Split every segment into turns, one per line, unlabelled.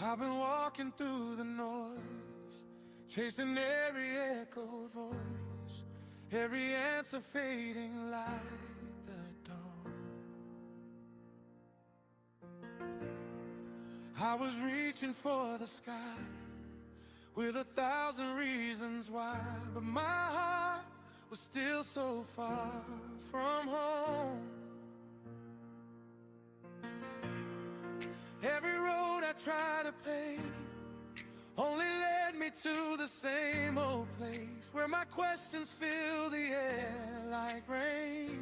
I've been walking through the noise, chasing every echoed voice, every answer fading like the dawn. I was reaching for the sky with 1,000 reasons why, but my heart was still so far from home. Every road I tried to pave only led me to the same old place, where my questions fill the air like rain.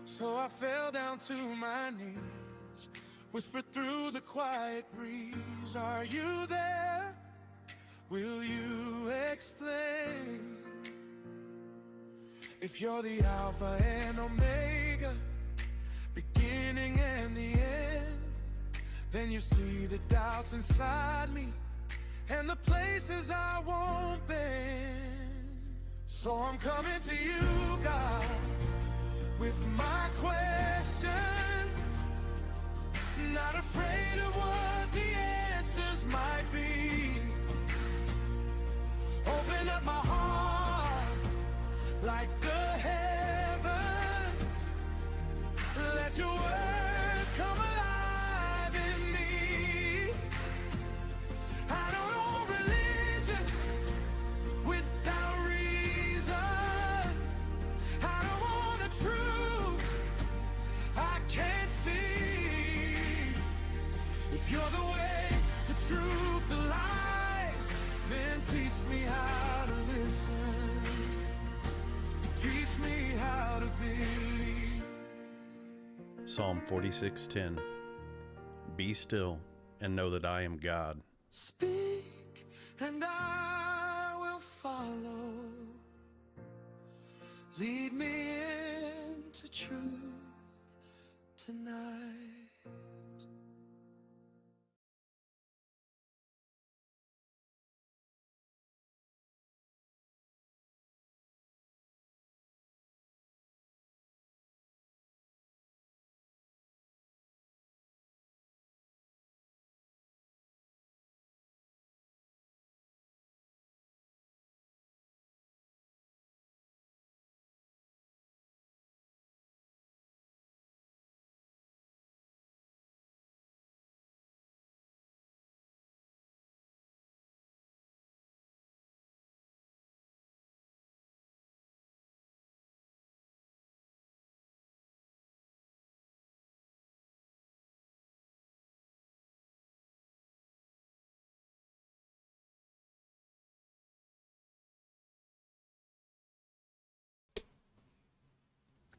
So I fell down to my knees, whispered through the quiet breeze, are you there? Will you explain? If you're the Alpha and Omega, beginning and the end, then you see the doubts inside me and the places I won't bend. So I'm coming to you, God, with my questions, not afraid of what the answers might be. Open up my heart like the heavens, let your word come alive in me. I don't know religion without reason. I don't want a truth I can't see. If you're the way, the truth, the life, then teach me how to listen. Teach me how to believe.
Psalm 46:10. Be still and know that I am God.
Speak and I will follow. Lead me into truth tonight.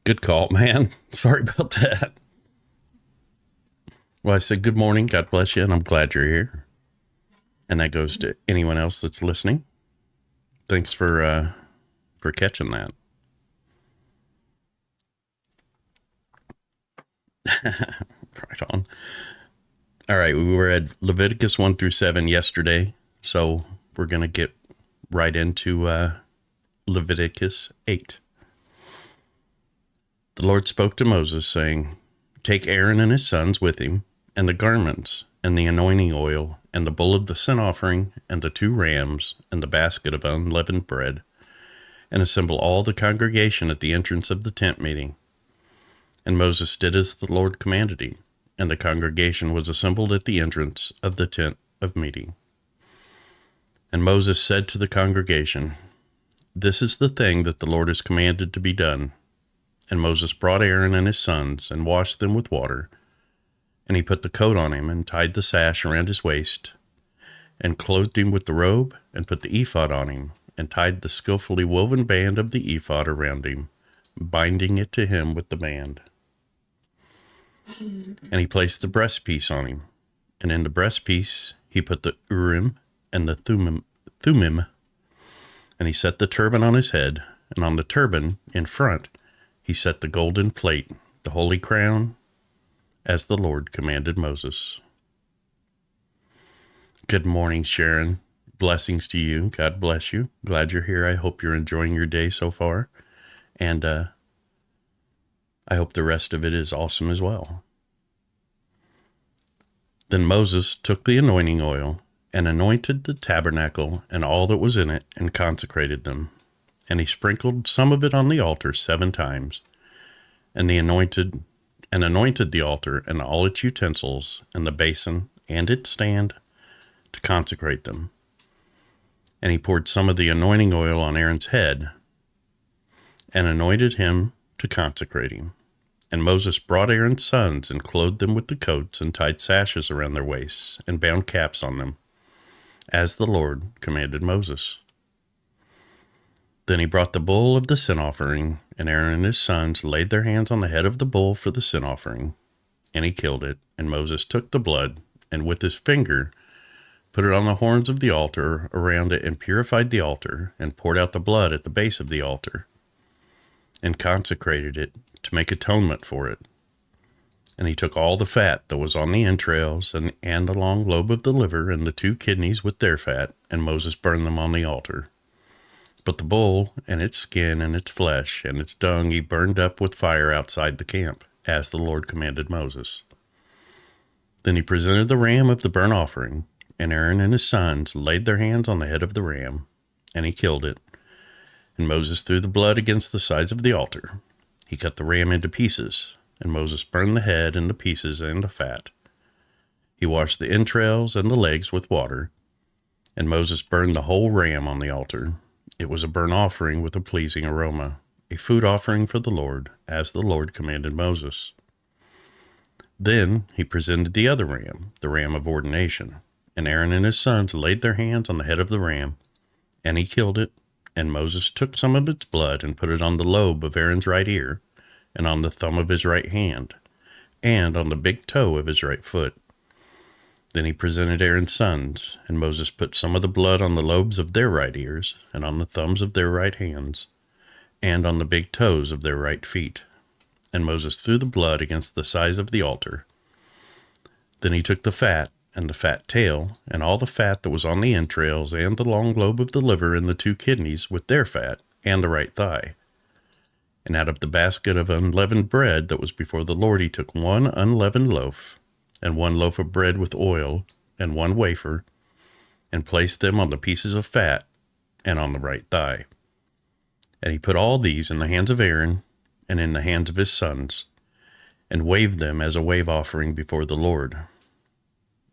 Good call, man. Sorry about that. Well, I said good morning, God bless you, and I'm glad you're here. And that goes to anyone else that's listening. Thanks for catching that. Right on. All right, we were at Leviticus 1-7 yesterday, so we're going to get right into Leviticus 8. The Lord spoke to Moses, saying, take Aaron and his sons with him, and the garments, and the anointing oil, and the bull of the sin offering, and the 2 rams, and the basket of unleavened bread, and assemble all the congregation at the entrance of the tent meeting. And Moses did as the Lord commanded him, and the congregation was assembled at the entrance of the tent of meeting. And Moses said to the congregation, this is the thing that the Lord has commanded to be done. And Moses brought Aaron and his sons, and washed them with water. And he put the coat on him, and tied the sash around his waist, and clothed him with the robe, and put the ephod on him, and tied the skillfully woven band of the ephod around him, binding it to him with the band. And he placed the breastpiece on him, and in the breastpiece he put the Urim and the Thummim, and he set the turban on his head, and on the turban in front he set the golden plate, the holy crown, as the Lord commanded Moses. Good morning, Sharon. Blessings to you. God bless you. Glad you're here. I hope you're enjoying your day so far. And I hope the rest of it is awesome as well. Then Moses took the anointing oil and anointed the tabernacle and all that was in it and consecrated them. And he sprinkled some of it on the altar 7 times, and anointed the altar and all its utensils and the basin and its stand to consecrate them. And he poured some of the anointing oil on Aaron's head and anointed him to consecrate him. And Moses brought Aaron's sons and clothed them with the coats and tied sashes around their waists and bound caps on them, as the Lord commanded Moses. Then he brought the bull of the sin offering, and Aaron and his sons laid their hands on the head of the bull for the sin offering, and he killed it. And Moses took the blood, and with his finger put it on the horns of the altar around it, and purified the altar, and poured out the blood at the base of the altar, and consecrated it to make atonement for it. And he took all the fat that was on the entrails, and the long lobe of the liver, and the 2 kidneys with their fat, and Moses burned them on the altar. But the bull, and its skin, and its flesh, and its dung he burned up with fire outside the camp, as the Lord commanded Moses. Then he presented the ram of the burnt offering, and Aaron and his sons laid their hands on the head of the ram, and he killed it. And Moses threw the blood against the sides of the altar. He cut the ram into pieces, and Moses burned the head and the pieces and the fat. He washed the entrails and the legs with water, and Moses burned the whole ram on the altar. It was a burnt offering with a pleasing aroma, a food offering for the Lord, as the Lord commanded Moses. Then he presented the other ram, the ram of ordination, and Aaron and his sons laid their hands on the head of the ram, and he killed it. And Moses took some of its blood and put it on the lobe of Aaron's right ear, and on the thumb of his right hand, and on the big toe of his right foot. Then he presented Aaron's sons, and Moses put some of the blood on the lobes of their right ears, and on the thumbs of their right hands, and on the big toes of their right feet. And Moses threw the blood against the sides of the altar. Then he took the fat, and the fat tail, and all the fat that was on the entrails, and the long lobe of the liver, and the 2 kidneys with their fat, and the right thigh. And out of the basket of unleavened bread that was before the Lord he took 1 unleavened loaf, and 1 loaf of bread with oil, and 1 wafer, and placed them on the pieces of fat, and on the right thigh. And he put all these in the hands of Aaron, and in the hands of his sons, and waved them as a wave offering before the Lord.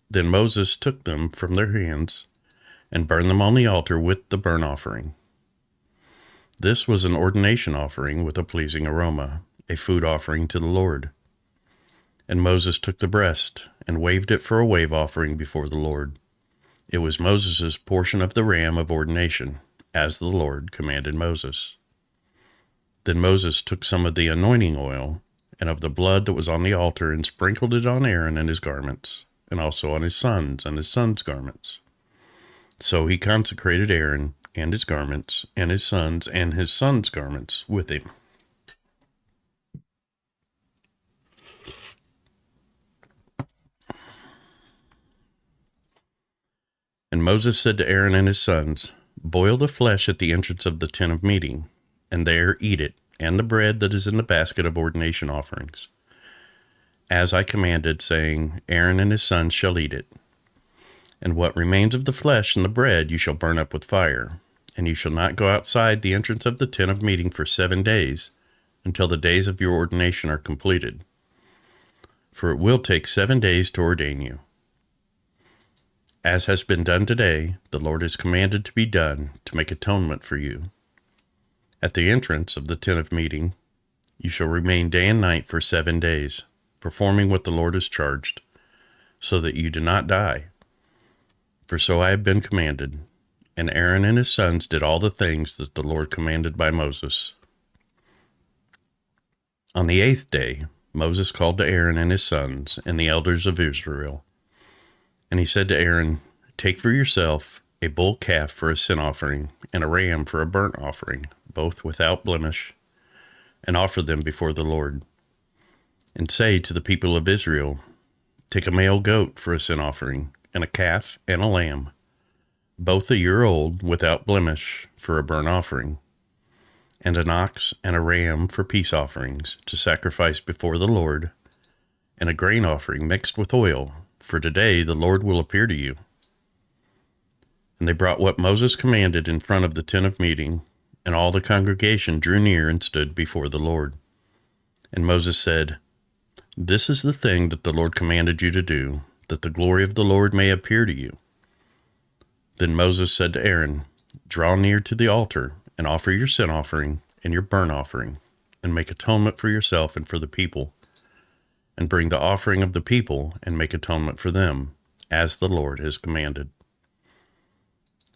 Then Moses took them from their hands, and burned them on the altar with the burnt offering. This was an ordination offering with a pleasing aroma, a food offering to the Lord. And Moses took the breast, and waved it for a wave offering before the Lord. It was Moses' portion of the ram of ordination, as the Lord commanded Moses. Then Moses took some of the anointing oil, and of the blood that was on the altar, and sprinkled it on Aaron and his garments, and also on his sons and his sons' garments. So he consecrated Aaron and his garments, and his sons garments with him. And Moses said to Aaron and his sons, "Boil the flesh at the entrance of the tent of meeting, and there eat it, and the bread that is in the basket of ordination offerings, as I commanded, saying, Aaron and his sons shall eat it. And what remains of the flesh and the bread you shall burn up with fire, and you shall not go outside the entrance of the tent of meeting for 7 days, until the days of your ordination are completed. For it will take 7 days to ordain you. As has been done today, the Lord has commanded to be done to make atonement for you. At the entrance of the tent of meeting, you shall remain day and night for 7 days, performing what the Lord has charged, so that you do not die. For so I have been commanded." And Aaron and his sons did all the things that the Lord commanded by Moses. On the 8th day, Moses called to Aaron and his sons and the elders of Israel. And he said to Aaron, "Take for yourself a bull calf for a sin offering, and a ram for a burnt offering, both without blemish, and offer them before the Lord. And say to the people of Israel, Take a male goat for a sin offering, and a calf and a lamb, both a year old, without blemish, for a burnt offering, and an ox and a ram for peace offerings, to sacrifice before the Lord, and a grain offering mixed with oil, for today the Lord will appear to you." And they brought what Moses commanded in front of the tent of meeting, and all the congregation drew near and stood before the Lord. And Moses said, "This is the thing that the Lord commanded you to do, that the glory of the Lord may appear to you." Then Moses said to Aaron, "Draw near to the altar, and offer your sin offering and your burnt offering, and make atonement for yourself and for the people, and bring the offering of the people, and make atonement for them, as the Lord has commanded."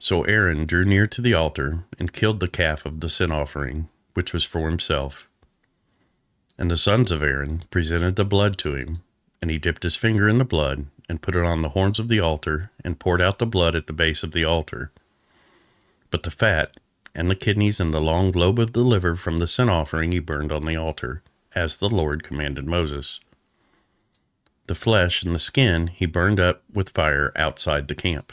So Aaron drew near to the altar, and killed the calf of the sin offering, which was for himself. And the sons of Aaron presented the blood to him, and he dipped his finger in the blood, and put it on the horns of the altar, and poured out the blood at the base of the altar. But the fat, and the kidneys, and the long lobe of the liver from the sin offering he burned on the altar, as the Lord commanded Moses. The flesh and the skin he burned up with fire outside the camp.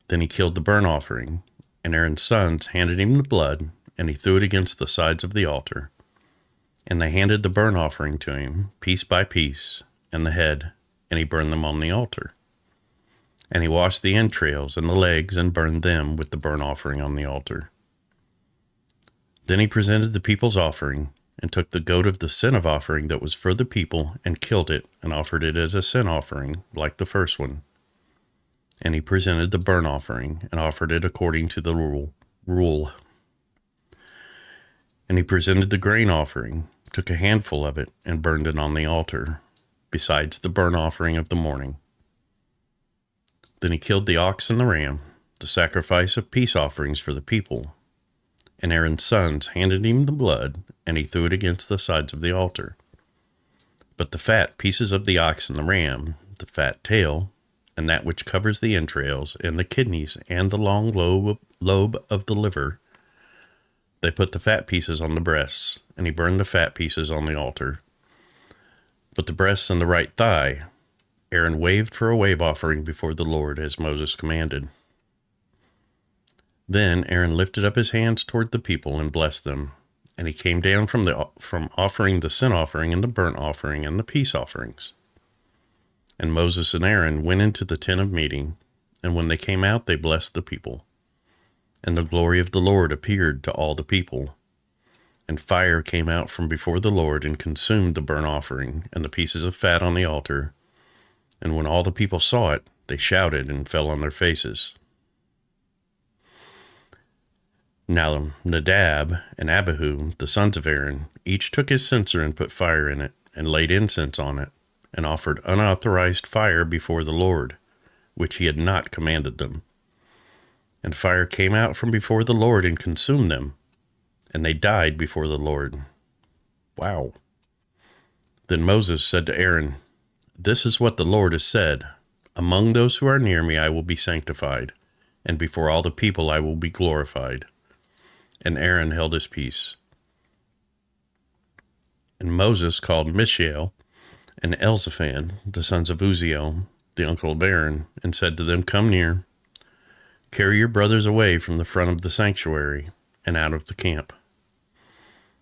Then he killed the burnt offering, and Aaron's sons handed him the blood, and he threw it against the sides of the altar. And they handed the burnt offering to him, piece by piece, and the head, and he burned them on the altar. And he washed the entrails and the legs, and burned them with the burnt offering on the altar. Then he presented the people's offering, and took the goat of the sin of offering that was for the people, and killed it, and offered it as a sin offering, like the first one. And he presented the burnt offering, and offered it according to the rule. And he presented the grain offering, took a handful of it, and burned it on the altar, besides the burnt offering of the morning. Then he killed the ox and the ram, the sacrifice of peace offerings for the people. And Aaron's sons handed him the blood, and he threw it against the sides of the altar. But the fat pieces of the ox and the ram, the fat tail, and that which covers the entrails, and the kidneys, and the long lobe of the liver, they put the fat pieces on the breasts, and he burned the fat pieces on the altar. But the breasts and the right thigh, Aaron waved for a wave offering before the Lord, as Moses commanded. Then Aaron lifted up his hands toward the people and blessed them, and he came down from offering the sin offering and the burnt offering and the peace offerings. And Moses and Aaron went into the tent of meeting, and when they came out, they blessed the people. And the glory of the Lord appeared to all the people. And fire came out from before the Lord, and consumed the burnt offering and the pieces of fat on the altar. And when all the people saw it, they shouted and fell on their faces. Now Nadab and Abihu, the sons of Aaron, each took his censer and put fire in it, and laid incense on it, and offered unauthorized fire before the Lord, which he had not commanded them. And fire came out from before the Lord and consumed them, and they died before the Lord. Wow. Then Moses said to Aaron, "This is what the Lord has said. Among those who are near me I will be sanctified, and before all the people I will be glorified." And Aaron held his peace. And Moses called Mishael and Elzaphan, the sons of Uzziel, the uncle of Aaron, and said to them, "Come near, carry your brothers away from the front of the sanctuary and out of the camp."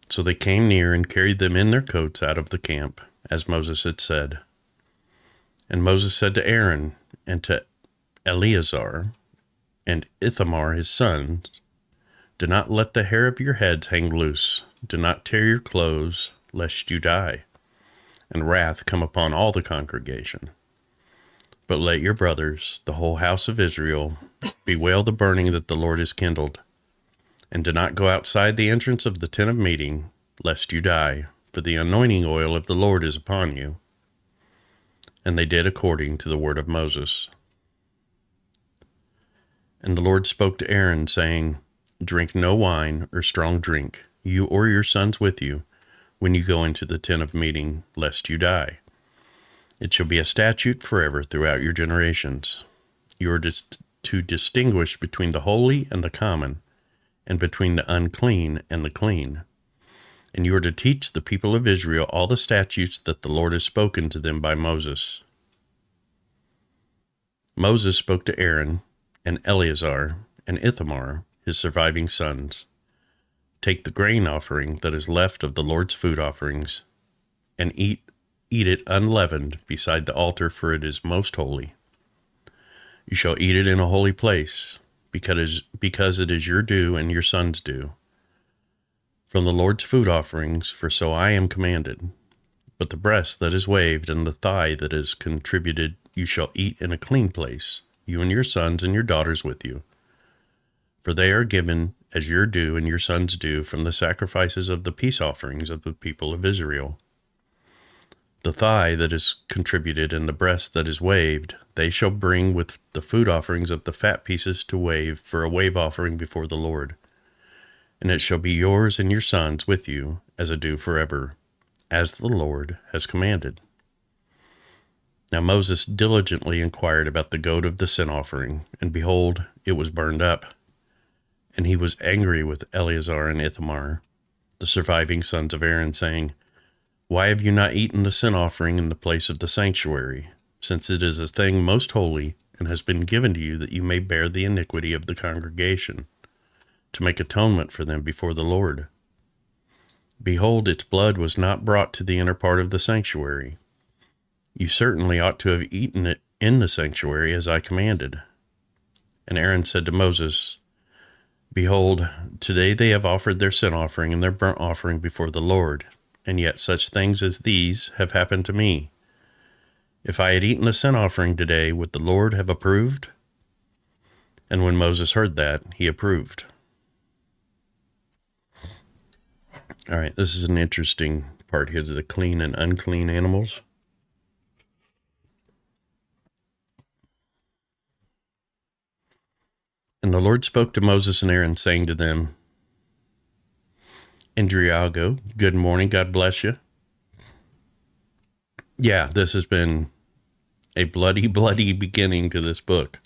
So they came near and carried them in their coats out of the camp, as Moses had said. And Moses said to Aaron and to Eleazar and Ithamar his sons, "Do not let the hair of your heads hang loose. Do not tear your clothes, lest you die, and wrath come upon all the congregation. But let your brothers, the whole house of Israel, bewail the burning that the Lord has kindled. And do not go outside the entrance of the tent of meeting, lest you die, for the anointing oil of the Lord is upon you." And they did according to the word of Moses. And the Lord spoke to Aaron, saying, "Drink no wine or strong drink, you or your sons with you, when you go into the tent of meeting, lest you die. It shall be a statute forever throughout your generations. You are to distinguish between the holy and the common, and between the unclean and the clean. And you are to teach the people of Israel all the statutes that the Lord has spoken to them by Moses." Moses spoke to Aaron and Eleazar and Ithamar, his surviving sons, "Take the grain offering that is left of the Lord's food offerings, and eat eat it unleavened beside the altar, for it is most holy. You shall eat it in a holy place, because it is your due and your son's due, from the Lord's food offerings, for so I am commanded. But the breast that is waved and the thigh that is contributed you shall eat in a clean place, you and your sons and your daughters with you. For they are given as your due and your sons' due from the sacrifices of the peace offerings of the people of Israel. The thigh that is contributed and the breast that is waved, they shall bring with the food offerings of the fat pieces to wave for a wave offering before the Lord. And it shall be yours and your sons with you as a due forever, as the Lord has commanded. Now Moses diligently inquired about the goat of the sin offering, and behold, it was burned up. And he was angry with Eleazar and Ithamar, the surviving sons of Aaron, saying, Why have you not eaten the sin offering in the place of the sanctuary, since it is a thing most holy, and has been given to you that you may bear the iniquity of the congregation, to make atonement for them before the Lord? Behold, its blood was not brought to the inner part of the sanctuary. You certainly ought to have eaten it in the sanctuary as I commanded. And Aaron said to Moses, Behold, today they have offered their sin offering and their burnt offering before the Lord, and yet such things as these have happened to me. If I had eaten the sin offering today, would the Lord have approved? And when Moses heard that, he approved. All right, this is an interesting part here, the clean and unclean animals. And the Lord spoke to Moses and Aaron, saying to them, Indriago, good morning, God bless you. Yeah, this has been a bloody, bloody beginning to this book.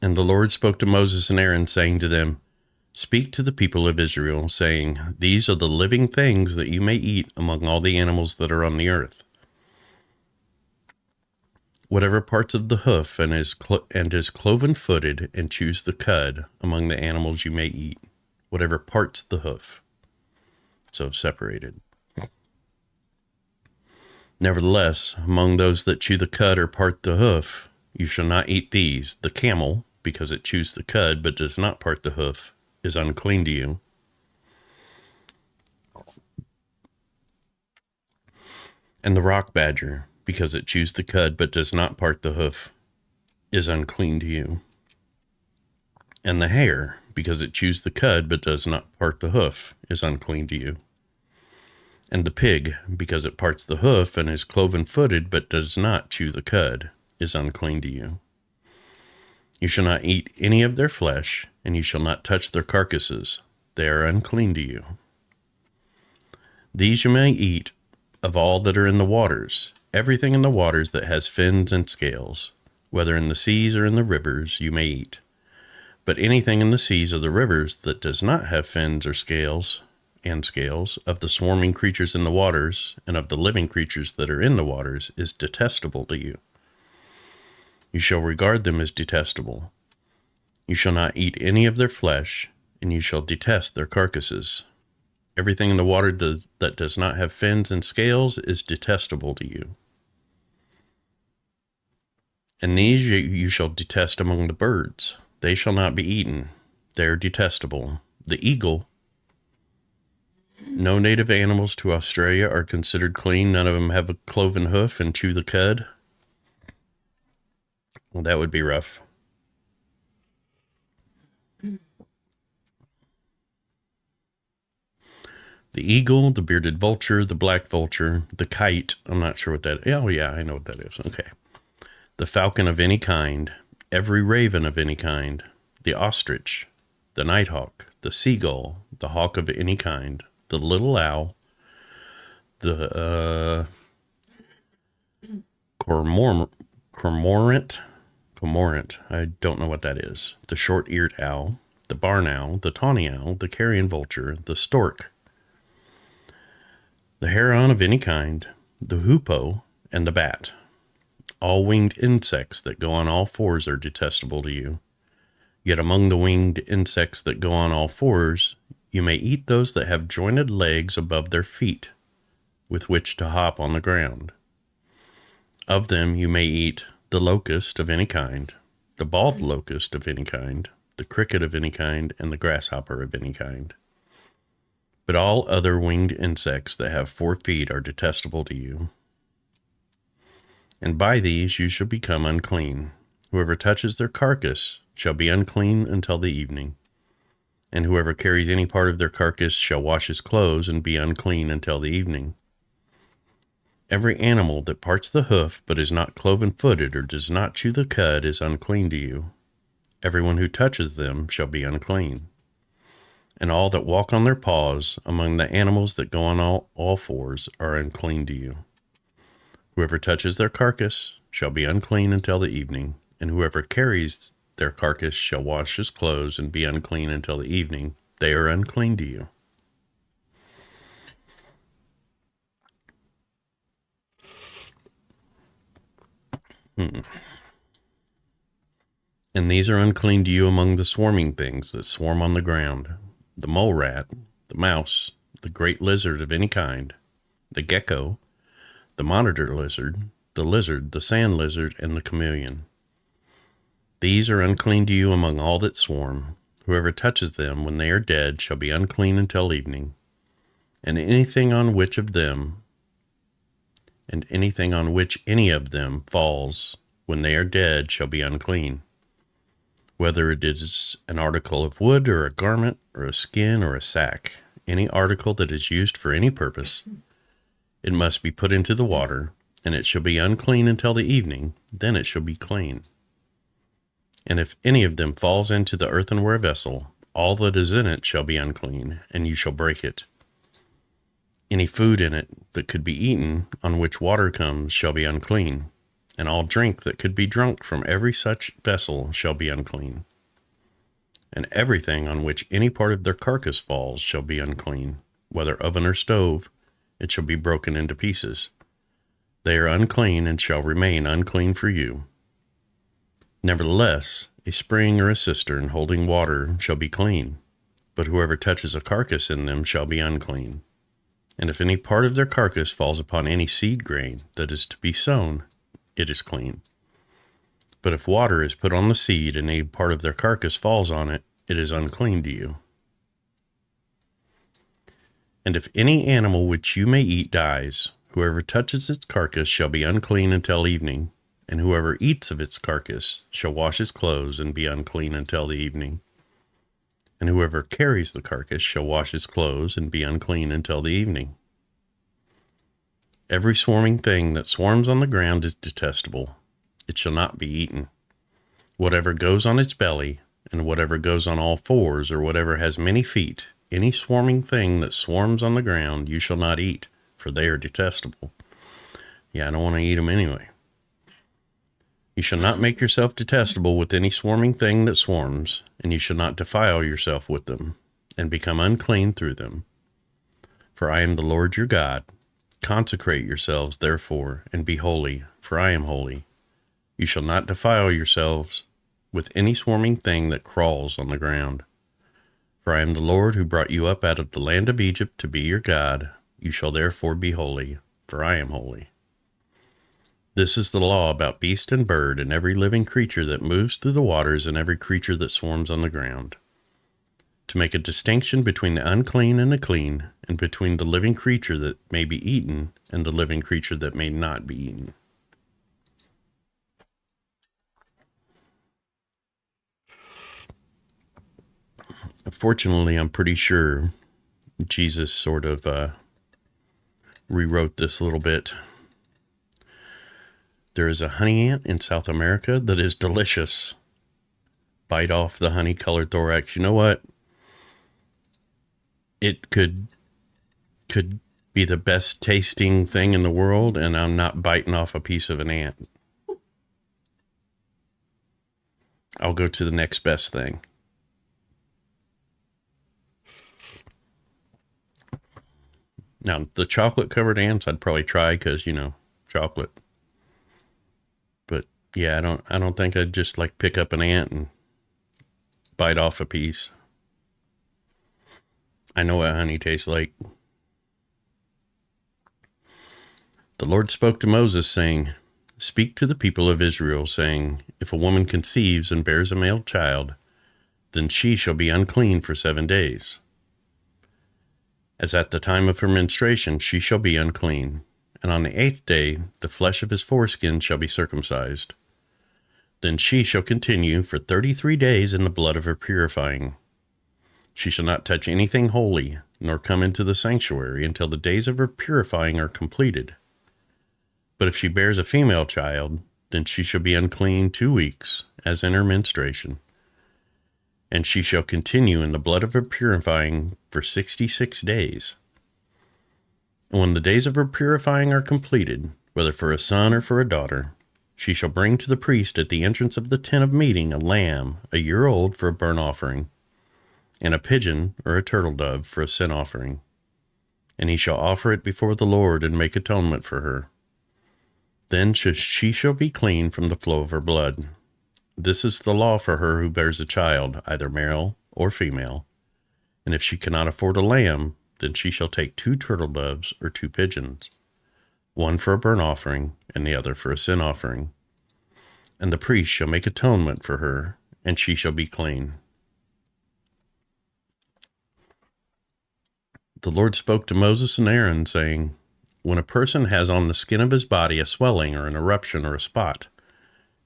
And the Lord spoke to Moses and Aaron, saying to them, Speak to the people of Israel, saying, These are the living things that you may eat among all the animals that are on the earth. Whatever parts of the hoof and is cloven-footed and chews the cud among the animals you may eat. Whatever parts the hoof. So separated. Nevertheless, among those that chew the cud or part the hoof, you shall not eat these. The camel, because it chews the cud but does not part the hoof, is unclean to you. And the rock badger, because it chews the cud but does not part the hoof, is unclean to you. And the hare, because it chews the cud but does not part the hoof, is unclean to you. And the pig, because it parts the hoof and is cloven-footed but does not chew the cud, is unclean to you. You shall not eat any of their flesh, and you shall not touch their carcasses. They are unclean to you. These you may eat of all that are in the waters. Everything in the waters that has fins and scales, whether in the seas or in the rivers, you may eat. But anything in the seas or the rivers that does not have fins or scales, of the swarming creatures in the waters, and of the living creatures that are in the waters, is detestable to you. You shall regard them as detestable. You shall not eat any of their flesh, and you shall detest their carcasses. Everything in the water that does not have fins and scales is detestable to you. And these you shall detest among the birds. They shall not be eaten. They are detestable. The eagle. No native animals to Australia are considered clean. None of them have a cloven hoof and chew the cud. Well, that would be rough. The eagle, the bearded vulture, the black vulture, the kite. I'm not sure what that is. Oh, yeah, I know what that is. Okay. The falcon of any kind, every raven of any kind, the ostrich, the nighthawk, the seagull, the hawk of any kind, the little owl, the cormorant, I don't know what that is, the short-eared owl, the barn owl, the tawny owl, the carrion vulture, the stork, the heron of any kind, the hoopoe, and the bat. All winged insects that go on all fours are detestable to you. Yet among the winged insects that go on all fours, you may eat those that have jointed legs above their feet, with which to hop on the ground. Of them you may eat the locust of any kind, the bald locust of any kind, the cricket of any kind, and the grasshopper of any kind. But all other winged insects that have 4 feet are detestable to you. And by these you shall become unclean. Whoever touches their carcass shall be unclean until the evening. And whoever carries any part of their carcass shall wash his clothes and be unclean until the evening. Every animal that parts the hoof but is not cloven-footed or does not chew the cud is unclean to you. Everyone who touches them shall be unclean. And all that walk on their paws among the animals that go on all fours are unclean to you. Whoever touches their carcass shall be unclean until the evening, and whoever carries their carcass shall wash his clothes and be unclean until the evening. They are unclean to you. And these are unclean to you among the swarming things that swarm on the ground: the mole rat, the mouse, the great lizard of any kind, the gecko, the monitor lizard, the sand lizard, and the chameleon. These are unclean to you among all that swarm. Whoever touches them when they are dead shall be unclean until evening. And anything on which any of them falls when they are dead shall be unclean. Whether it is an article of wood or a garment or a skin or a sack, any article that is used for any purpose, it must be put into the water, and it shall be unclean until the evening, then it shall be clean. And if any of them falls into the earthenware vessel, all that is in it shall be unclean, and you shall break it. Any food in it that could be eaten, on which water comes, shall be unclean, and all drink that could be drunk from every such vessel shall be unclean. And everything on which any part of their carcass falls shall be unclean, whether oven or stove, it shall be broken into pieces. They are unclean and shall remain unclean for you. Nevertheless, a spring or a cistern holding water shall be clean, but whoever touches a carcass in them shall be unclean. And if any part of their carcass falls upon any seed grain that is to be sown, it is clean. But if water is put on the seed and any part of their carcass falls on it, it is unclean to you. And if any animal which you may eat dies, whoever touches its carcass shall be unclean until evening, and whoever eats of its carcass shall wash his clothes and be unclean until the evening. And whoever carries the carcass shall wash his clothes and be unclean until the evening. Every swarming thing that swarms on the ground is detestable. It shall not be eaten. Whatever goes on its belly, and whatever goes on all fours, or whatever has many feet, any swarming thing that swarms on the ground you shall not eat, for they are detestable. Yeah, I don't want to eat them anyway. You shall not make yourself detestable with any swarming thing that swarms, and you shall not defile yourself with them, and become unclean through them. For I am the Lord your God. Consecrate yourselves, therefore, and be holy, for I am holy. You shall not defile yourselves with any swarming thing that crawls on the ground. For I am the Lord who brought you up out of the land of Egypt to be your God. You shall therefore be holy, for I am holy. This is the law about beast and bird, and every living creature that moves through the waters, and every creature that swarms on the ground, to make a distinction between the unclean and the clean, and between the living creature that may be eaten and the living creature that may not be eaten. Fortunately, I'm pretty sure Jesus sort of rewrote this a little bit. There is a honey ant in South America that is delicious. Bite off the honey-colored thorax. You know what? It could be the best tasting thing in the world, and I'm not biting off a piece of an ant. I'll go to the next best thing. Now, the chocolate-covered ants I'd probably try because, chocolate. But yeah, I don't think I'd just like pick up an ant and bite off a piece. I know what honey tastes like. The Lord spoke to Moses, saying, Speak to the people of Israel, saying, If a woman conceives and bears a male child, then she shall be unclean for 7 days. As at the time of her menstruation she shall be unclean, and on the 8th day the flesh of his foreskin shall be circumcised. Then she shall continue for 33 days in the blood of her purifying. She shall not touch anything holy, nor come into the sanctuary until the days of her purifying are completed. But if she bears a female child, then she shall be unclean 2 weeks, as in her menstruation. And she shall continue in the blood of her purifying for 66 days. And when the days of her purifying are completed, whether for a son or for a daughter, she shall bring to the priest at the entrance of the tent of meeting a lamb 1 year old for a burnt offering, and a pigeon or a turtle dove for a sin offering. And he shall offer it before the Lord and make atonement for her. Then she shall be clean from the flow of her blood. This is the law for her who bears a child, either male or female. And if she cannot afford a lamb, then she shall take 2 turtle doves or 2 pigeons, one for a burnt offering and the other for a sin offering. And the priest shall make atonement for her, and she shall be clean. The Lord spoke to Moses and Aaron, saying, When a person has on the skin of his body a swelling or an eruption or a spot,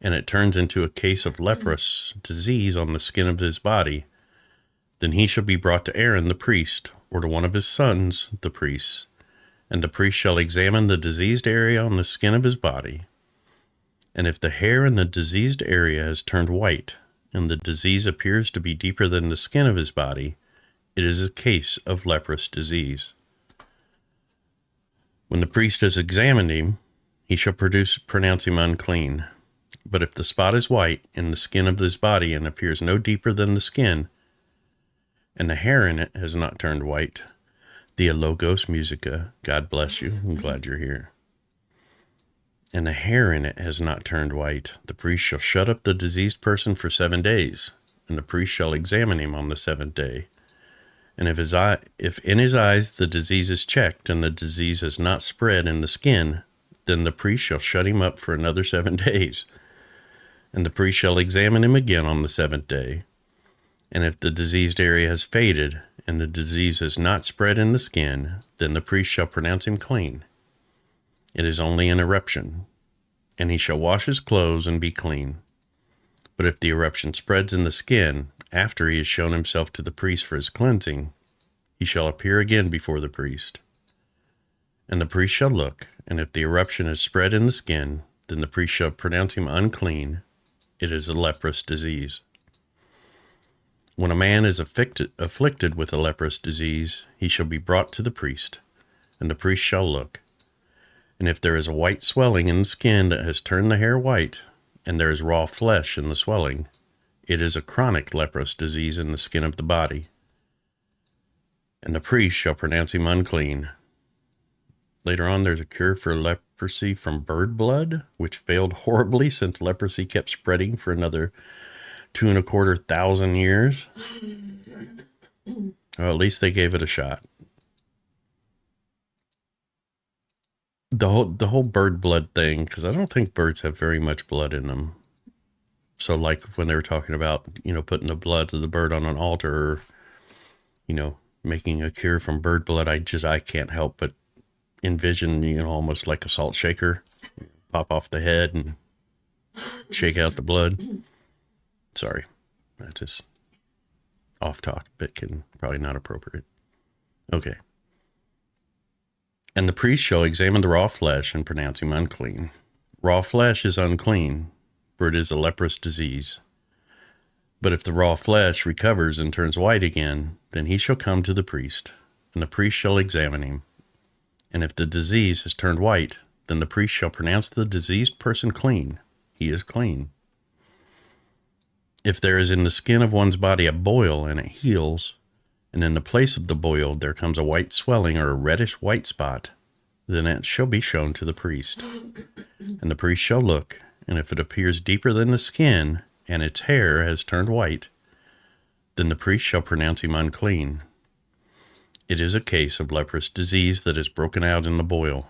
and it turns into a case of leprous disease on the skin of his body, then he shall be brought to Aaron the priest, or to one of his sons the priests, and the priest shall examine the diseased area on the skin of his body. And if the hair in the diseased area has turned white, and the disease appears to be deeper than the skin of his body, it is a case of leprous disease. When the priest has examined him, he shall pronounce him unclean. But if the spot is white in the skin of his body and appears no deeper than the skin, and the hair in it has not turned white, the Logos Musica, God bless you, I'm glad you're here. And the hair in it has not turned white, the priest shall shut up the diseased person for 7 days, and the priest shall examine him on the 7th day. And if in his eyes the disease is checked, and the disease has not spread in the skin, then the priest shall shut him up for another 7 days. And the priest shall examine him again on the 7th day. And if the diseased area has faded, and the disease has not spread in the skin, then the priest shall pronounce him clean. It is only an eruption, and he shall wash his clothes and be clean. But if the eruption spreads in the skin, after he has shown himself to the priest for his cleansing, he shall appear again before the priest. And the priest shall look, and if the eruption has spread in the skin, then the priest shall pronounce him unclean. It is a leprous disease. When a man is afflicted with a leprous disease, he shall be brought to the priest, and the priest shall look. And if there is a white swelling in the skin that has turned the hair white, and there is raw flesh in the swelling, it is a chronic leprous disease in the skin of the body. And the priest shall pronounce him unclean. Later on, there's a cure for leprosy from bird blood, which failed horribly since leprosy kept spreading for another 2,250 years. Well, at least they gave it a shot. The whole bird blood thing, because I don't think birds have very much blood in them. So like when they were talking about, putting the blood of the bird on an altar, or, making a cure from bird blood, I can't help but envision, almost like a salt shaker, pop off the head and shake out the blood. Sorry, that's just off topic and probably not appropriate. Okay. And the priest shall examine the raw flesh and pronounce him unclean. Raw flesh is unclean, for it is a leprous disease. But if the raw flesh recovers and turns white again, then he shall come to the priest, and the priest shall examine him. And if the disease has turned white, then the priest shall pronounce the diseased person clean. He is clean. If there is in the skin of one's body a boil and it heals, and in the place of the boil there comes a white swelling or a reddish white spot, then it shall be shown to the priest. And the priest shall look, and if it appears deeper than the skin, and its hair has turned white, then the priest shall pronounce him unclean. It is a case of leprous disease that is broken out in the boil.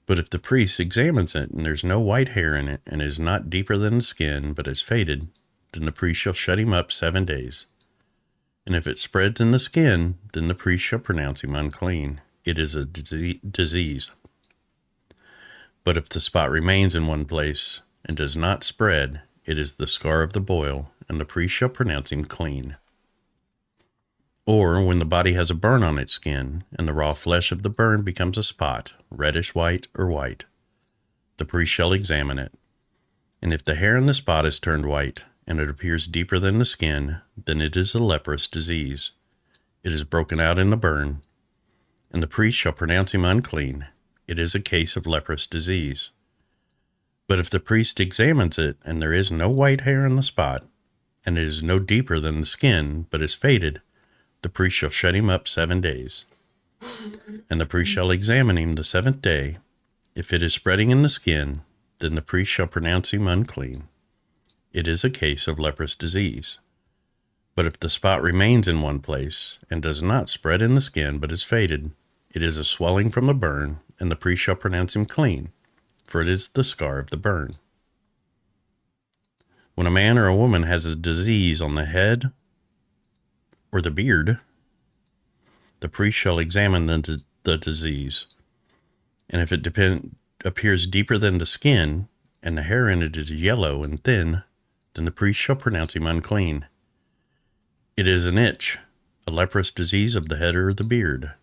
But if the priest examines it and there's no white hair in it and is not deeper than the skin but is faded, then the priest shall shut him up 7 days. And if it spreads in the skin, then the priest shall pronounce him unclean. It is a disease. But if the spot remains in one place and does not spread, it is the scar of the boil, and the priest shall pronounce him clean. Or when the body has a burn on its skin, and the raw flesh of the burn becomes a spot, reddish white or white, the priest shall examine it. And if the hair in the spot is turned white, and it appears deeper than the skin, then it is a leprous disease. It is broken out in the burn, and the priest shall pronounce him unclean. It is a case of leprous disease. But if the priest examines it, and there is no white hair in the spot, and it is no deeper than the skin, but is faded, the priest shall shut him up 7 days. And the priest shall examine him the 7th day. If it is spreading in the skin, then the priest shall pronounce him unclean. It is a case of leprous disease. But if the spot remains in one place, and does not spread in the skin, but is faded, it is a swelling from the burn, and the priest shall pronounce him clean, for it is the scar of the burn. When a man or a woman has a disease on the head or the beard, the priest shall examine the disease. And if it appears deeper than the skin, and the hair in it is yellow and thin, then the priest shall pronounce him unclean. It is an itch, a leprous disease of the head or the beard.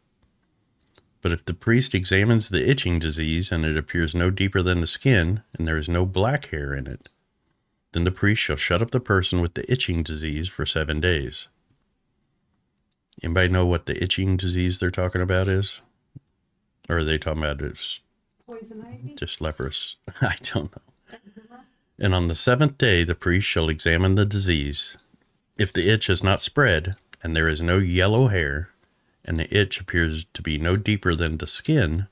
But if the priest examines the itching disease, and it appears no deeper than the skin, and there is no black hair in it, then the priest shall shut up the person with the itching disease for 7 days. Anybody know what the itching disease they're talking about is? Or are they talking about it's
Poison ivy?
just leprous? I don't know. And on the 7th day, the priest shall examine the disease. If the itch has not spread, and there is no yellow hair, and the itch appears to be no deeper than the skin,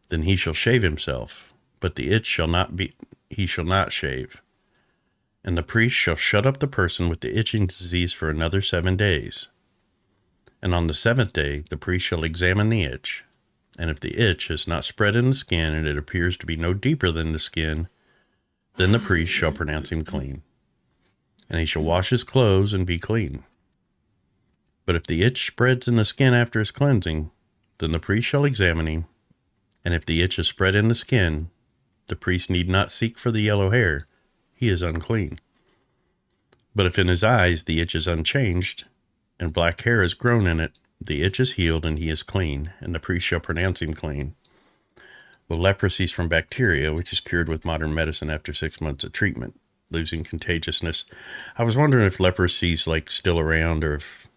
then he shall shave himself, but the itch he shall not shave. And the priest shall shut up the person with the itching disease for another 7 days. And on the 7th day, the priest shall examine the itch. And if the itch has not spread in the skin, and it appears to be no deeper than the skin, then the priest shall pronounce him clean. And he shall wash his clothes and be clean. But if the itch spreads in the skin after his cleansing, then the priest shall examine him. And if the itch is spread in the skin, the priest need not seek for the yellow hair. He is unclean. But if in his eyes the itch is unchanged, and black hair has grown in it, the itch is healed and he is clean, and the priest shall pronounce him clean. Well, leprosy is from bacteria, which is cured with modern medicine after 6 months of treatment, losing contagiousness. I was wondering if leprosy is still around, or if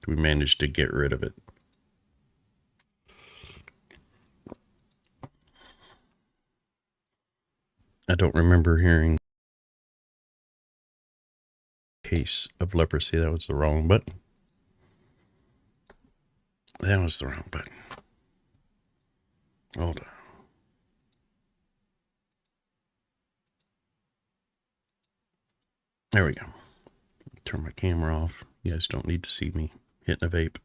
we managed to get rid of it. I don't remember hearing case of leprosy. That was the wrong button. That was the wrong button. Hold on. There we go. Turn my camera off. You guys don't need to see me hitting a vape.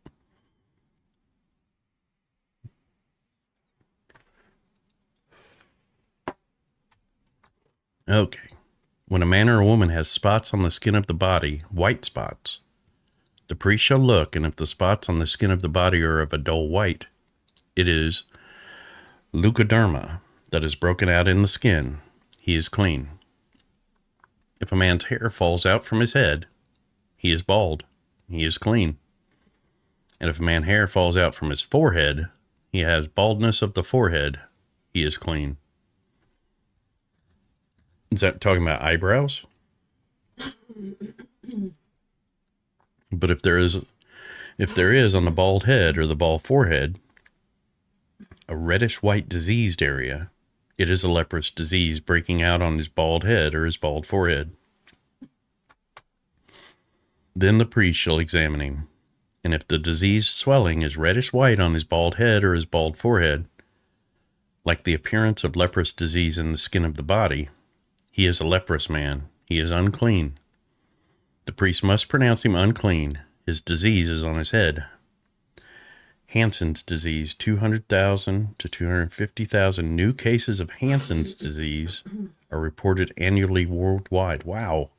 Okay. When a man or a woman has spots on the skin of the body, white spots, the priest shall look, and if the spots on the skin of the body are of a dull white, it is leukoderma that is broken out in the skin. He is clean. If a man's hair falls out from his head, he is bald. He is clean. And if a man's hair falls out from his forehead, he has baldness of the forehead. He is clean. Is that talking about eyebrows? But if there is on the bald head or the bald forehead a reddish white diseased area, it is a leprous disease breaking out on his bald head or his bald forehead. Then the priest shall examine him, and if the diseased swelling is reddish white on his bald head or his bald forehead, like the appearance of leprous disease in the skin of the body, he is a leprous man. He is unclean. The priest must pronounce him unclean. His disease is on his head. Hansen's disease, 200,000 to 250,000 new cases of Hansen's disease are reported annually worldwide. Wow.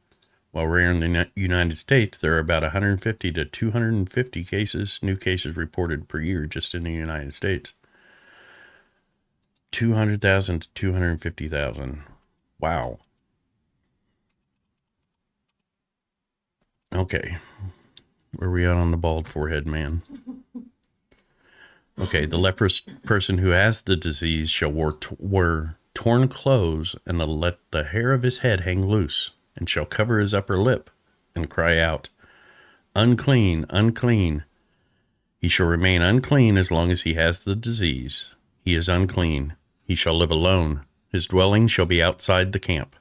While we're in the United States, there are about 150 to 250 new cases reported per year just in the United States. 200,000 to 250,000. Wow. Okay. Where are we at on the bald forehead, man? Okay, the leprous person who has the disease shall wear torn clothes and let the hair of his head hang loose, and shall cover his upper lip and cry out, "Unclean, unclean." He shall remain unclean as long as he has the disease. He is unclean. He shall live alone. His dwelling shall be outside the camp.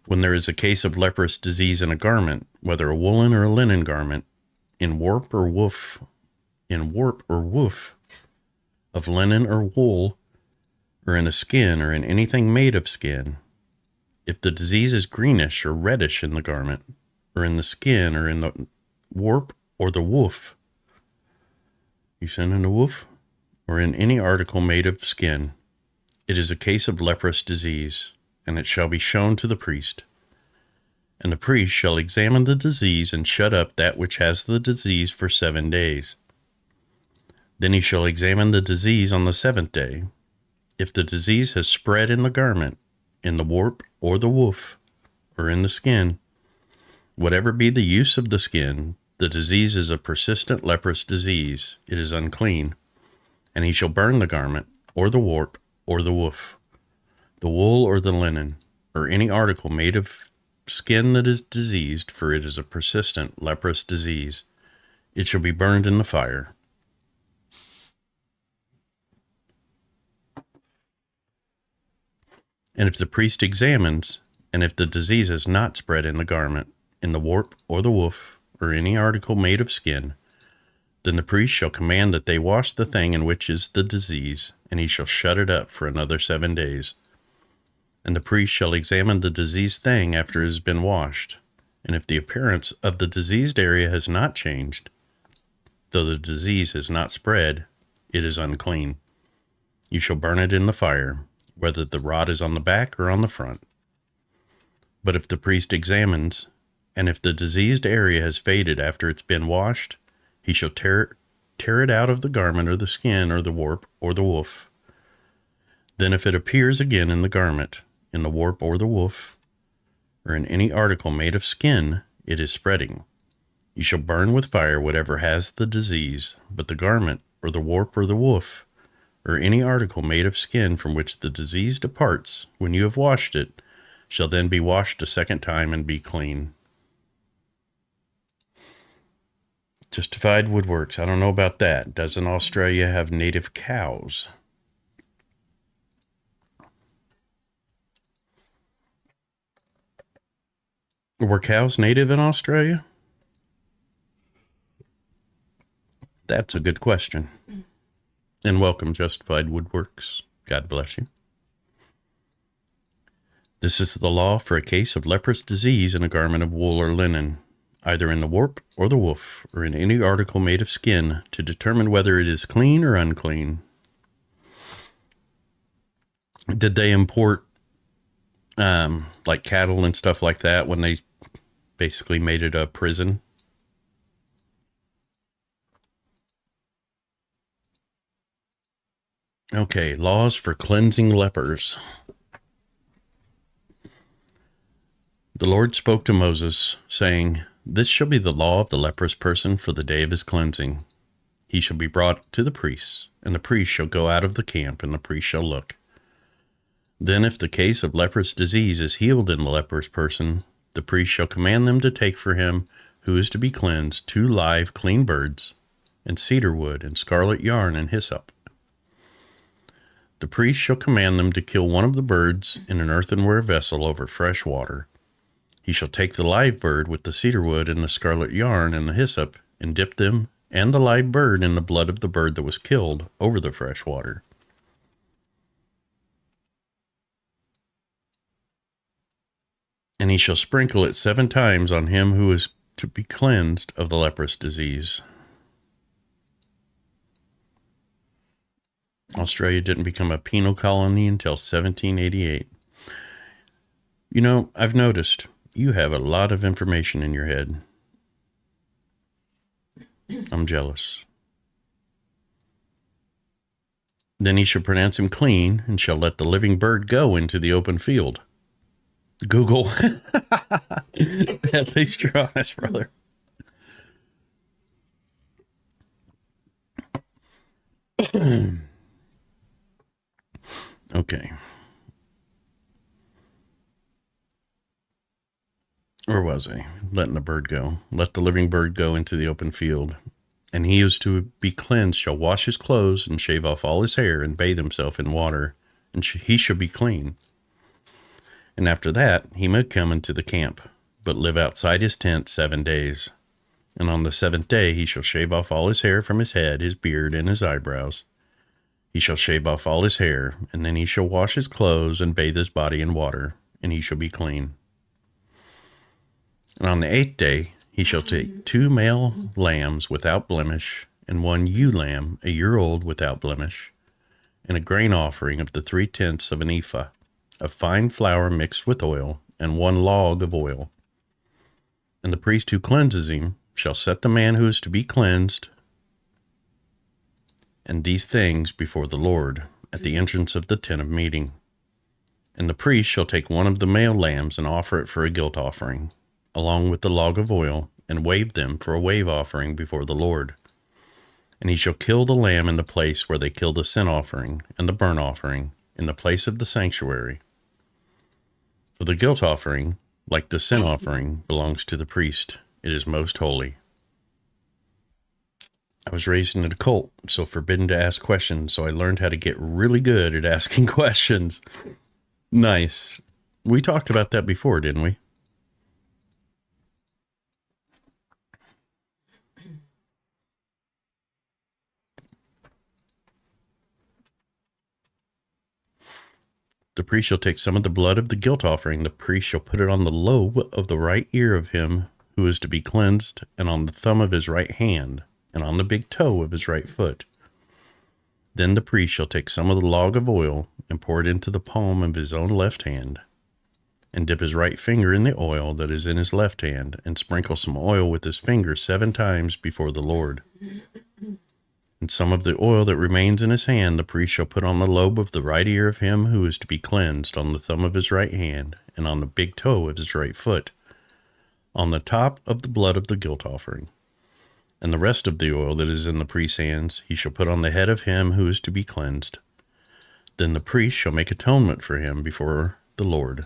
When there is a case of leprous disease in a garment, whether a woolen or a linen garment, in warp or woof, of linen or wool, or in a skin, or in anything made of skin, if the disease is greenish or reddish in the garment, or in the skin, or in the warp or the woof, you send in the woof, or in any article made of skin, it is a case of leprous disease, and it shall be shown to the priest. And the priest shall examine the disease and shut up that which has the disease for 7 days. Then he shall examine the disease on the 7th day. If the disease has spread in the garment, in the warp or the woof, or in the skin, whatever be the use of the skin, the disease is a persistent leprous disease. It is unclean. And he shall burn the garment, or the warp, or the woof, the wool or the linen, or any article made of skin that is diseased, for it is a persistent leprous disease. It shall be burned in the fire. And if the priest examines, and if the disease has not spread in the garment, in the warp or the woof, or any article made of skin, then the priest shall command that they wash the thing in which is the disease, and he shall shut it up for another 7 days. And the priest shall examine the diseased thing after it has been washed, and if the appearance of the diseased area has not changed, though the disease has not spread, it is unclean. You shall burn it in the fire, whether the rod is on the back or on the front. But if the priest examines, and if the diseased area has faded after it's been washed, he shall tear it out of the garment or the skin or the warp or the woof. Then if it appears again in the garment, in the warp or the woof, or in any article made of skin, it is spreading. You shall burn with fire whatever has the disease, but the garment or the warp or the woof, or any article made of skin from which the disease departs when you have washed it, shall then be washed a second time and be clean. Justified Woodworks. I don't know about that. Doesn't Australia have native cows? Were cows native in Australia? That's a good question. And welcome, Justified Woodworks. God bless you. This is the law for a case of leprous disease in a garment of wool or linen, either in the warp or the woof, or in any article made of skin, to determine whether it is clean or unclean. Did they import like cattle and stuff like that when they basically made it a prison? Okay, laws for cleansing lepers. The Lord spoke to Moses, saying, "This shall be the law of the leprous person for the day of his cleansing. He shall be brought to the priests, and the priest shall go out of the camp, and the priest shall look. Then if the case of leprous disease is healed in the leprous person, the priest shall command them to take for him who is to be cleansed 2 live clean birds, and cedar wood, and scarlet yarn, and hyssop. The priest shall command them to kill one of the birds in an earthenware vessel over fresh water. He shall take the live bird with the cedar wood and the scarlet yarn and the hyssop, and dip them and the live bird in the blood of the bird that was killed over the fresh water. And he shall sprinkle it 7 times on him who is to be cleansed of the leprous disease. Australia didn't become a penal colony until 1788. You know, I've noticed you have a lot of information in your head. I'm jealous. Then he shall pronounce him clean and shall let the living bird go into the open field. Google. At least you're honest, brother. Okay. Where was I? Letting the bird go. Let the living bird go into the open field. And he who is to be cleansed shall wash his clothes and shave off all his hair and bathe himself in water, and he shall be clean. And after that he may come into the camp, but live outside his tent 7 days. And on the 7th day he shall shave off all his hair from his head, his beard, and his eyebrows. He shall shave off all his hair, and then he shall wash his clothes and bathe his body in water, and he shall be clean. And on the 8th day he shall take 2 male lambs without blemish, and 1 ewe lamb, a year old, without blemish, and a grain offering of the 3/10 of an ephah, of fine flour mixed with oil, and 1 log of oil. And the priest who cleanses him shall set the man who is to be cleansed and these things before the Lord at the entrance of the tent of meeting. And the priest shall take 1 of the male lambs and offer it for a guilt offering, along with the log of oil, and wave them for a wave offering before the Lord. And he shall kill the lamb in the place where they kill the sin offering and the burnt offering, in the place of the sanctuary. For the guilt offering, like the sin offering, belongs to the priest. It is most holy. I was raised in a cult, so forbidden to ask questions, so I learned how to get really good at asking questions. Nice. We talked about that before, didn't we? The priest shall take some of the blood of the guilt offering. The priest shall put it on the lobe of the right ear of him who is to be cleansed, and on the thumb of his right hand, and on the big toe of his right foot. Then the priest shall take some of the log of oil and pour it into the palm of his own left hand, and dip his right finger in the oil that is in his left hand, and sprinkle some oil with his finger 7 times before the Lord. And some of the oil that remains in his hand the priest shall put on the lobe of the right ear of him who is to be cleansed, on the thumb of his right hand, and on the big toe of his right foot, on the top of the blood of the guilt offering. And the rest of the oil that is in the priest's hands he shall put on the head of him who is to be cleansed. Then the priest shall make atonement for him before the Lord.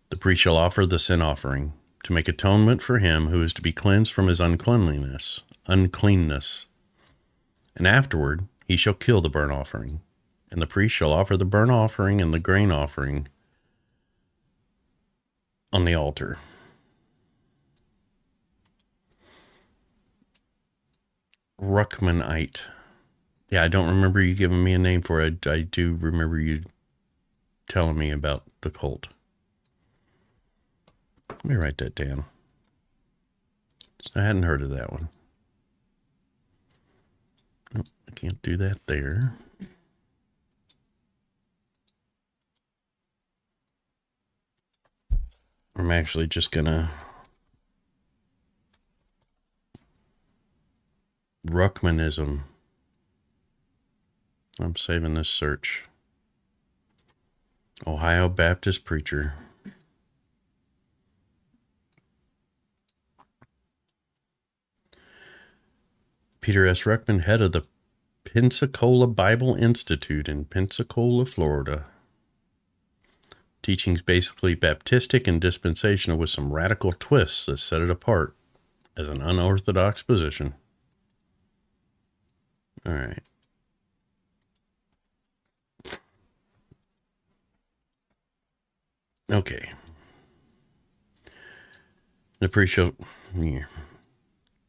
The priest shall offer the sin offering, to make atonement for him who is to be cleansed from his uncleanness. And afterward he shall kill the burnt offering, and the priest shall offer the burnt offering and the grain offering on the altar. Ruckmanite. Yeah, I don't remember you giving me a name for it. I do remember you telling me about the cult. Let me write that down. I hadn't heard of that one. Nope, I can't do that there. I'm actually just gonna Ruckmanism. I'm saving this search. Ohio Baptist preacher. Peter S. Ruckman, head of the Pensacola Bible Institute in Pensacola, Florida. Teaching's basically Baptistic and dispensational with some radical twists that set it apart as an unorthodox position. All right. Okay. The priest shall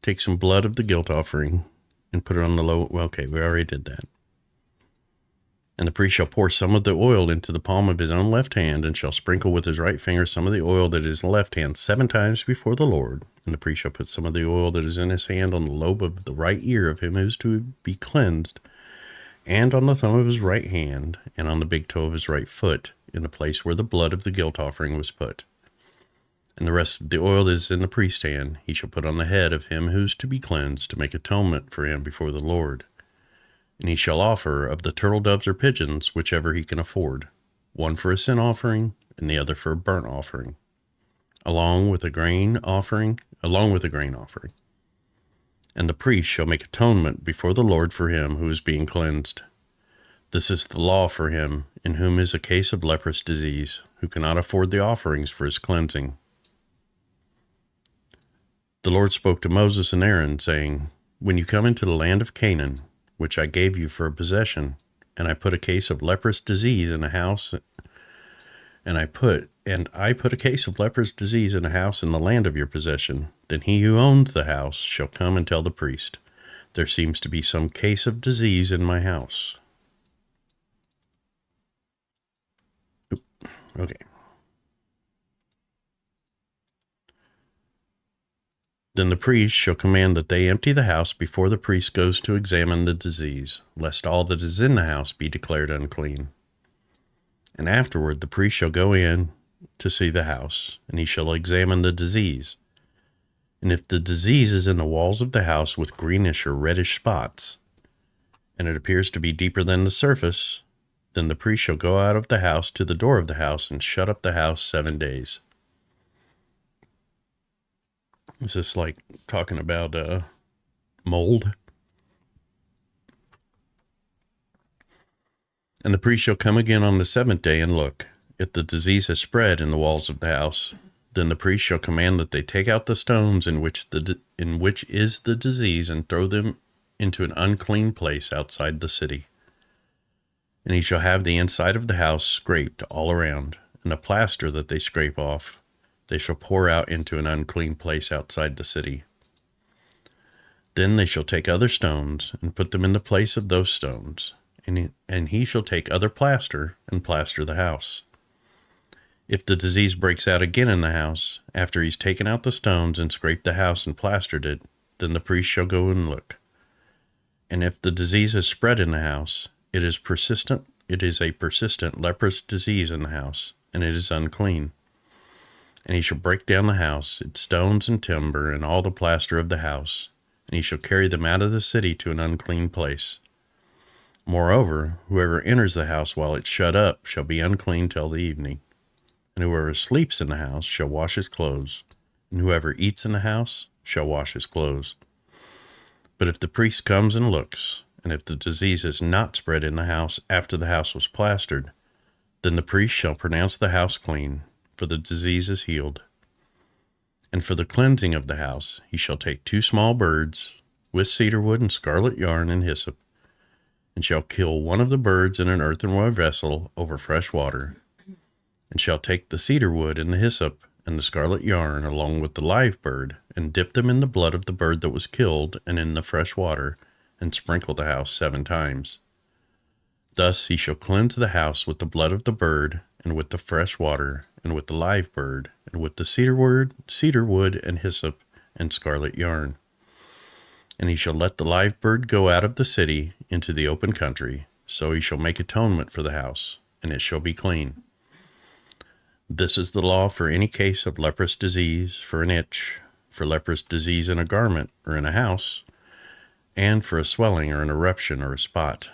take some blood of the guilt offering and put it on the low. Well, okay, we already did that. And the priest shall pour some of the oil into the palm of his own left hand, and shall sprinkle with his right finger some of the oil that is in the left hand 7 times before the Lord. And the priest shall put some of the oil that is in his hand on the lobe of the right ear of him who is to be cleansed, and on the thumb of his right hand, and on the big toe of his right foot, in the place where the blood of the guilt offering was put. And the rest of the oil is in the priest's hand. He shall put on the head of him who is to be cleansed, to make atonement for him before the Lord. And he shall offer of the turtle doves or pigeons, whichever he can afford, one for a sin offering, and the other for a burnt offering, along with a grain offering. And the priest shall make atonement before the Lord for him who is being cleansed. This is the law for him in whom is a case of leprous disease, who cannot afford the offerings for his cleansing. The Lord spoke to Moses and Aaron, saying, When you come into the land of Canaan, which I gave you for a possession, and I put a case of leprous disease in a house, and I put a case of leprous disease in a house in the land of your possession, then he who owns the house shall come and tell the priest, There seems to be some case of disease in my house. Okay. Then the priest shall command that they empty the house before the priest goes to examine the disease, lest all that is in the house be declared unclean. And afterward the priest shall go in to see the house, and he shall examine the disease. And if the disease is in the walls of the house with greenish or reddish spots, and it appears to be deeper than the surface, then the priest shall go out of the house to the door of the house and shut up the house 7 days. Is this like talking about mold? And the priest shall come again on the 7th day and look. If the disease has spread in the walls of the house, then the priest shall command that they take out the stones in which is the disease and throw them into an unclean place outside the city. And he shall have the inside of the house scraped all around, and the plaster that they scrape off they shall pour out into an unclean place outside the city. Then they shall take other stones and put them in the place of those stones, and he shall take other plaster and plaster the house. If the disease breaks out again in the house, after he's taken out the stones and scraped the house and plastered it, then the priest shall go and look. And if the disease has spread in the house, it is a persistent leprous disease in the house, and it is unclean. And he shall break down the house, its stones and timber, and all the plaster of the house, and he shall carry them out of the city to an unclean place. Moreover, whoever enters the house while it's shut up shall be unclean till the evening. And whoever sleeps in the house shall wash his clothes, and whoever eats in the house shall wash his clothes. But if the priest comes and looks, and if the disease is not spread in the house after the house was plastered, then the priest shall pronounce the house clean, for the disease is healed. And for the cleansing of the house, he shall take 2 small birds, with cedar wood and scarlet yarn and hyssop, and shall kill one of the birds in an earthenware vessel over fresh water, and shall take the cedar wood and the hyssop and the scarlet yarn along with the live bird, and dip them in the blood of the bird that was killed and in the fresh water, and sprinkle the house 7 times. Thus he shall cleanse the house with the blood of the bird, and with the fresh water, and with the live bird, and with the cedar wood, and hyssop, and scarlet yarn. And he shall let the live bird go out of the city into the open country, so he shall make atonement for the house, and it shall be clean. This is the law for any case of leprous disease, for an itch, for leprous disease in a garment or in a house, and for a swelling or an eruption or a spot,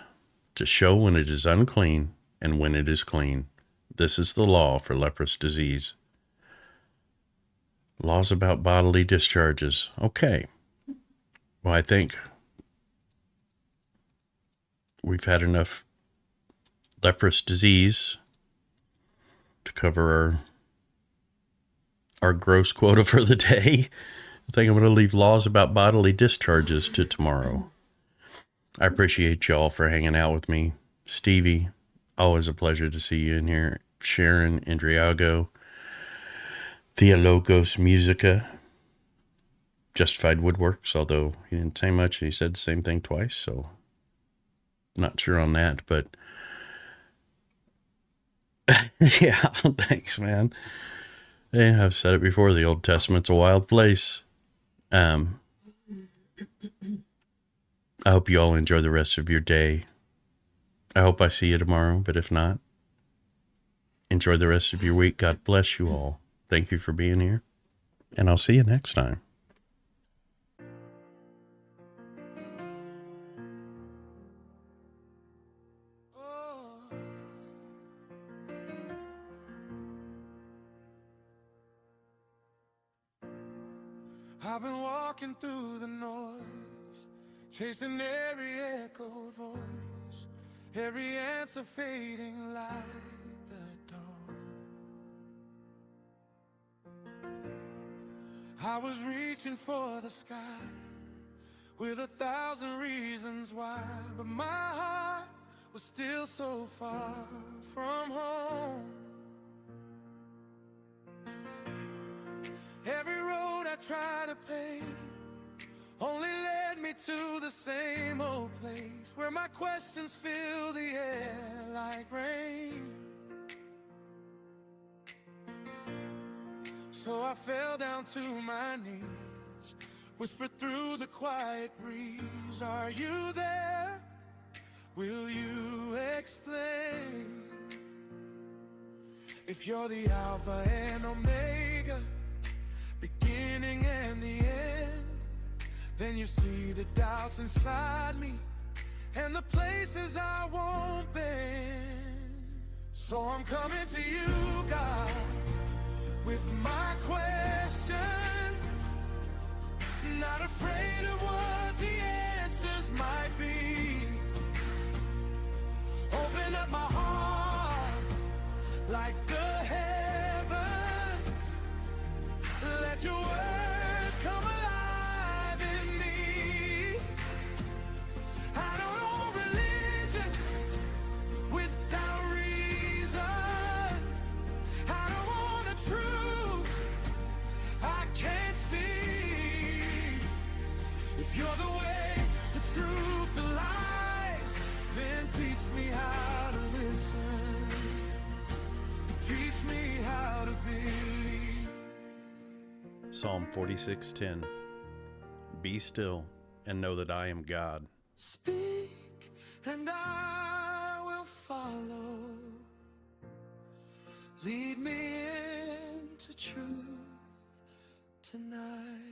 to show when it is unclean and when it is clean. This is the law for leprous disease. Laws about bodily discharges. Okay. Well, I think we've had enough leprous disease to cover our gross quota for the day. I think I'm going to leave laws about bodily discharges to tomorrow. I appreciate y'all for hanging out with me. Stevie, always a pleasure to see you in here. Sharon, Indriago, Theologos Musica, Justified Woodworks, although he didn't say much. He said the same thing twice, so not sure on that, but yeah, thanks, man. Yeah, I've said it before, the Old Testament's a wild place. I hope you all enjoy the rest of your day. I hope I see you tomorrow, but if not, enjoy the rest of your week. God bless you all. Thank you for being here, and I'll see you next time.
I've been walking through the noise, chasing every echoed voice, every answer fading like the dawn. I was reaching for the sky with 1,000 reasons why, but my heart was still so far from home. Every road I tried to pave only led me to the same old place, where my questions fill the air like rain. So I fell down to my knees, whispered through the quiet breeze, are you there? Will you explain? If you're the Alpha and Omega, beginning and the end, then you see the doubts inside me and the places I won't bend. So I'm coming to you, God, with my questions, not afraid of what the answers might be. Open up my heart like the heavens, let your word come alive in me. I don't know religion without reason. I don't want a truth I can't see. If you're the way, the truth, the life, then teach me how to listen. Teach me how to believe.
Psalm 46:10. Be still and know that I am God.
Speak and I will follow. Lead me into truth tonight.